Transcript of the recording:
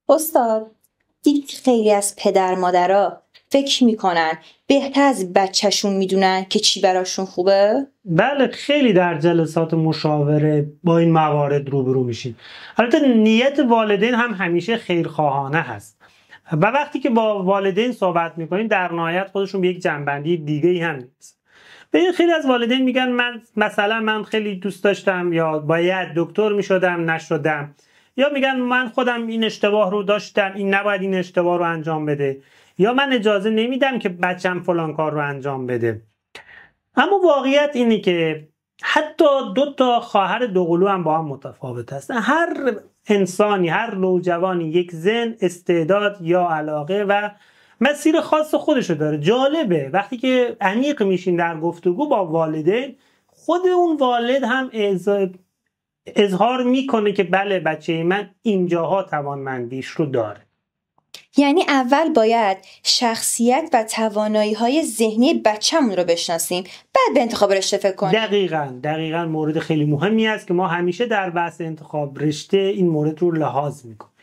استاد، دید خیلی از پدر مادرها فکر میکنن بهتر از بچهشون میدونن که چی براشون خوبه؟ بله، خیلی در جلسات مشاوره با این موارد روبرو میشیم. البته نیت والدین هم همیشه خیرخواهانه هست و وقتی که با والدین صحبت میکنیم در نهایت خودشون به یک جنبندی دیگه‌ای هم نیست. به خیلی از والدین میگن من خیلی دوست داشتم یا باید دکتر میشدم نشدم، یا میگن من خودم این اشتباه رو داشتم، این نباید این اشتباه رو انجام بده، یا من اجازه نمیدم که بچم فلان کار رو انجام بده. اما واقعیت اینه که حتی دو تا خواهر دوقلو هم با هم متفاوت هستن. هر انسانی، هر نوجوانی یک ذهن، استعداد یا علاقه و مسیر خاص خودشو داره. جالبه وقتی که عمیق میشین در گفتگو با والدین، خود اون والد هم اظهار میکنه که بله بچه من اینجاها توانمندیش رو داره. یعنی اول باید شخصیت و توانایی‌های ذهنی بچه‌مون رو بشناسیم، بعد به انتخاب رشته فکر کنیم. دقیقاً مورد خیلی مهمی است که ما همیشه در بحث انتخاب رشته این مورد رو لحاظ میکنیم.